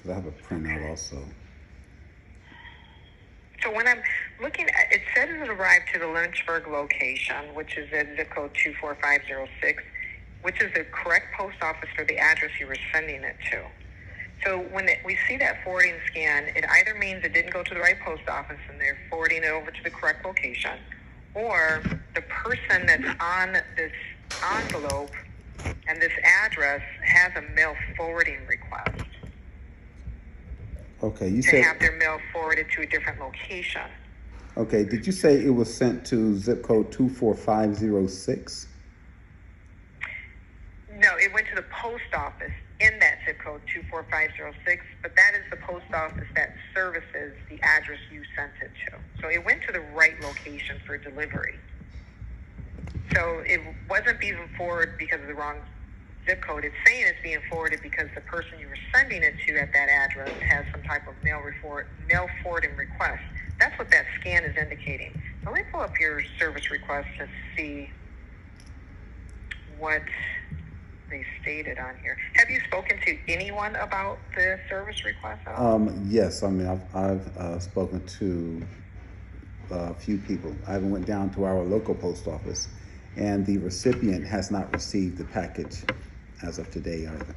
'cause I have a printout also. So when I'm looking at it, says it arrived to the Lynchburg location, which is at zip code 24506, which is the correct post office for the address you were sending it to. So when we see that forwarding scan, it either means it didn't go to the right post office and they're forwarding it over to the correct location, or the person that's on this envelope and this address has a mail forwarding request Okay, you to said, have their mail forwarded to a different location. okay, did you say it was sent to zip code 24506? No, it went to the post office in that zip code 24506, but that is the post office that services the address you sent it to. So it went to the right location for delivery. So it wasn't being forwarded because of the wrong zip code. It's saying it's being forwarded because the person you were sending it to at that address has some type of mail forwarding request. That's what that scan is indicating. So let me pull up your service request to see what they stated on here. Have you spoken to anyone about the service request at all? Yes, I mean, I've spoken to a few people. I even went down to our local post office, and the recipient has not received the package as of today either.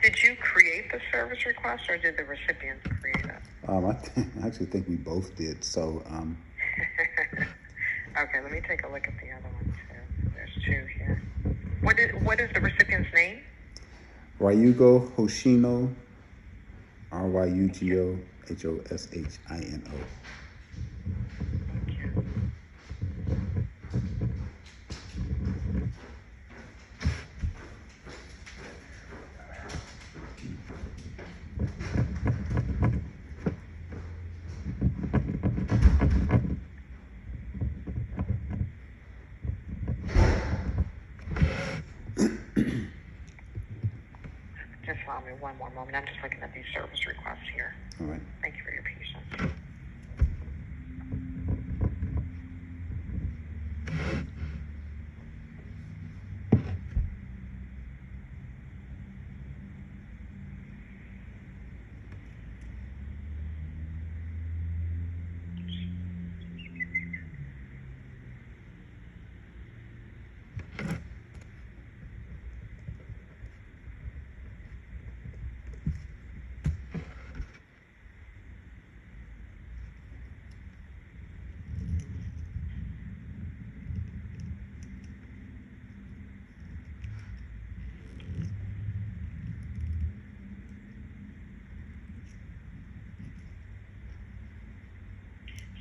Did you create the service request or did the recipient create it? I actually think we both did. So, Okay, let me take a look at the other one too. There's two here. What is the recipient's name? Ryugo Hoshino, Ryugo Hoshino. Thank you. Just allow me one more moment. I'm just looking at these service requests here. All right. Thank you for your patience.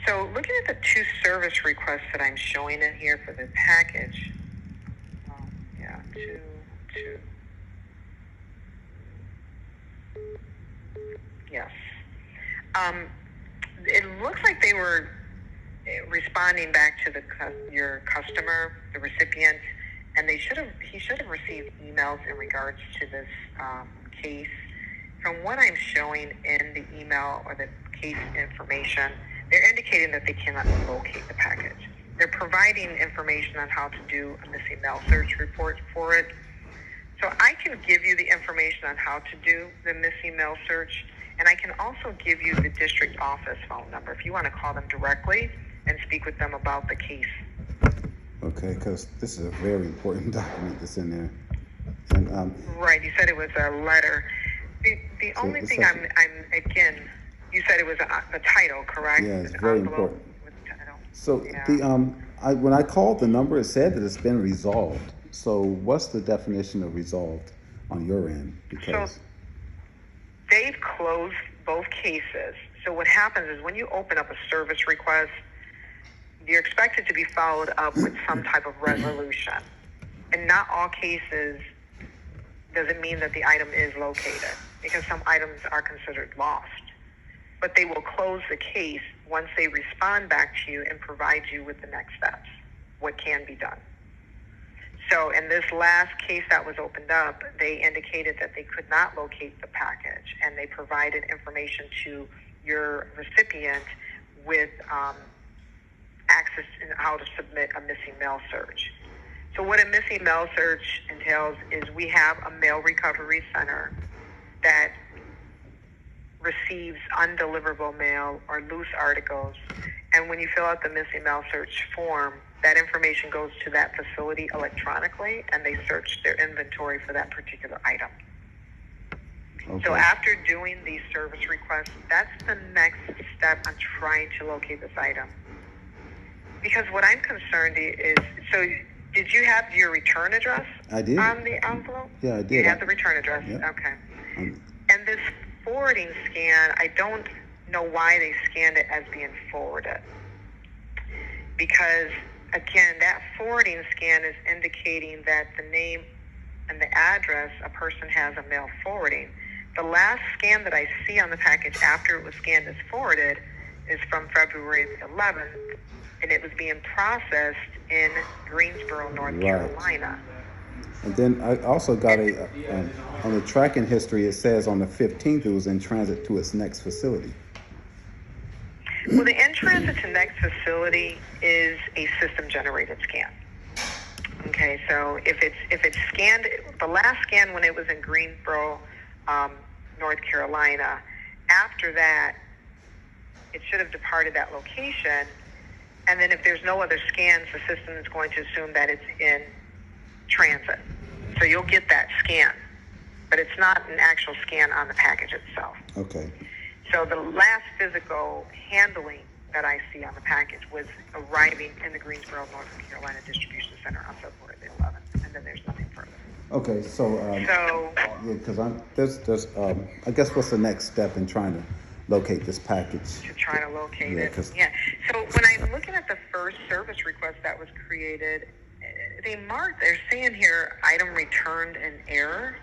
So looking at the two service requests that I'm showing in here for the package, yeah, two, yes. It looks like they were responding back to your customer, the recipient, and he should have received emails in regards to this case. From what I'm showing in the email or the case information, they're indicating that they cannot locate the package. They're providing information on how to do a missing mail search report for it. So I can give you the information on how to do the missing mail search, and I can also give you the district office phone number if you want to call them directly and speak with them about the case. Okay, because this is a very important document that's in there. And Right, you said it was a letter. The so only it's thing such I'm again, you said it was the title, correct? yeah, it's The very envelope important. with the title. So Yeah. the when I called the number, it said that it's been resolved. So what's the definition of resolved on your end? So Because they've closed both cases. So what happens is when you open up a service request, you're expected to be followed up with some type of resolution. And not all cases does it mean that the item is located, because some items are considered lost. But they will close the case once they respond back to you and provide you with the next steps, what can be done. So in this last case that was opened up, they indicated that they could not locate the package, and they provided information to your recipient with access to how to submit a missing mail search. So what a missing mail search entails is we have a mail recovery center that receives undeliverable mail or loose articles. And when you fill out the missing mail search form, that information goes to that facility electronically, and they search their inventory for that particular item. Okay. So after doing these service requests, that's the next step on trying to locate this item. Because what I'm concerned is, so did you have your return address I did. on the envelope? Yeah, I did. You have the return address? Yep. Okay. Um, And this forwarding scan, I don't know why they scanned it as being forwarded. Because, again, that forwarding scan is indicating that the name and the address a person has a mail forwarding. The last scan that I see on the package after it was scanned as forwarded is from February the 11th, and it was being processed in Greensboro, North Right. Carolina. And then I also got on the tracking history, it says on the 15th it was in transit to its next facility. Well, the in-transit to next facility is a system-generated scan. Okay, so if it's scanned, the last scan when it was in Greensboro, North Carolina, after that, it should have departed that location. And then if there's no other scans, the system is going to assume that it's in transit. So you'll get that scan, but it's not an actual scan on the package itself. Okay. So the last physical handling that I see on the package was arriving in the Greensboro, North Carolina distribution center on February the 11th, and then there's nothing further. Okay. So yeah, because there's I guess what's the next step in trying to locate this package? To try to locate Yeah, it. Yeah. So when I'm looking at the first service request that was created, they're saying here, item returned in error,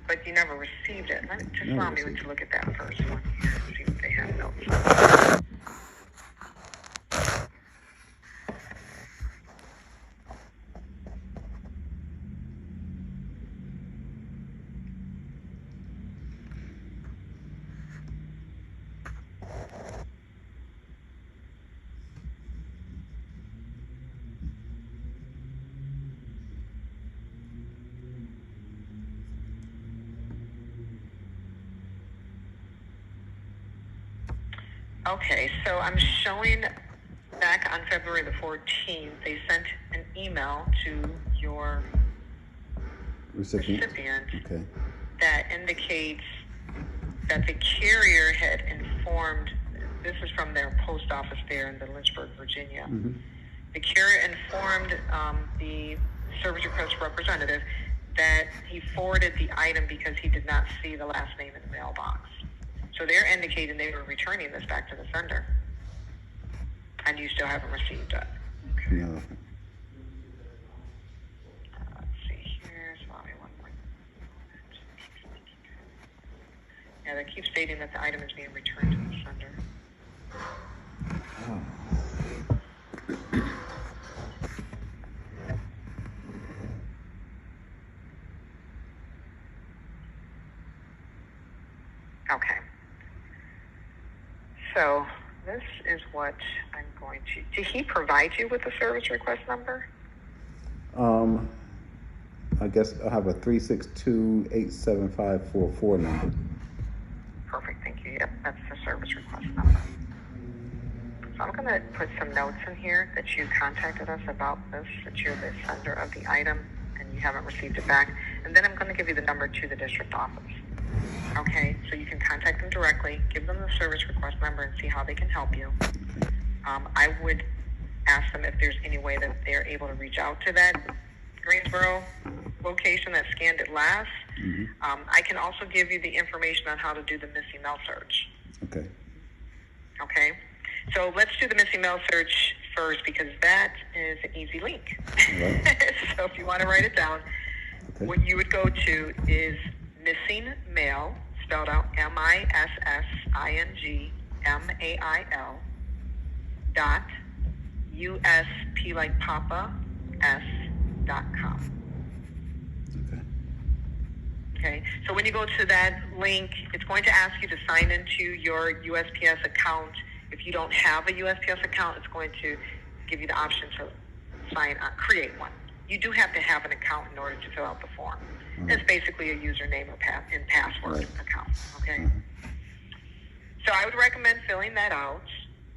but you never received it. Allow me to look at that first one here and see what they have notes on. Okay, so I'm showing back on February the 14th, they sent an email to your recipient Okay. that indicates that the carrier had informed, this is from their post office there in the Lynchburg, Virginia. Mm-hmm. The carrier informed the service request representative that he forwarded the item because he did not see the last name in the mailbox. So they're indicating they were returning this back to the sender. And you still haven't received it. Okay. No. Let's see here. Allow me one more moment. Yeah, they keep stating that the item is being returned to the sender. Oh. Okay. So this is what I'm going to. Did he provide you with the service request number? I guess I have a 362-87544 number. Perfect, thank you. Yep, that's the service request number. So I'm going to put some notes in here that you contacted us about this, that you're the sender of the item and you haven't received it back. And then I'm going to give you the number to the district office. Okay, so you can contact them directly, give them the service request number and see how they can help you. I would ask them if there's any way that they're able to reach out to that Greensboro location that scanned it last. Mm-hmm. I can also give you the information on how to do the missing mail search. Okay. Okay, so let's do the missing mail search first because that is an easy link. Right. So if you want to write it down, Okay. what you would go to is missing mail, spelled out MISSINGMAIL .USP like Papa S.com. Okay. Okay, so when you go to that link, it's going to ask you to sign into your USPS account. If you don't have a USPS account, it's going to give you the option to create one. You do have to have an account in order to fill out the form. It's basically a username or password account, okay? So I would recommend filling that out,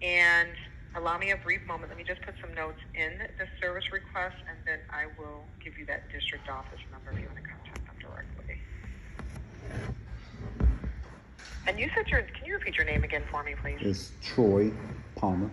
and allow me a brief moment. Let me just put some notes in the service request, and then I will give you that district office number if you want to contact them directly. And you said can you repeat your name again for me, please? It's Troy Palmer.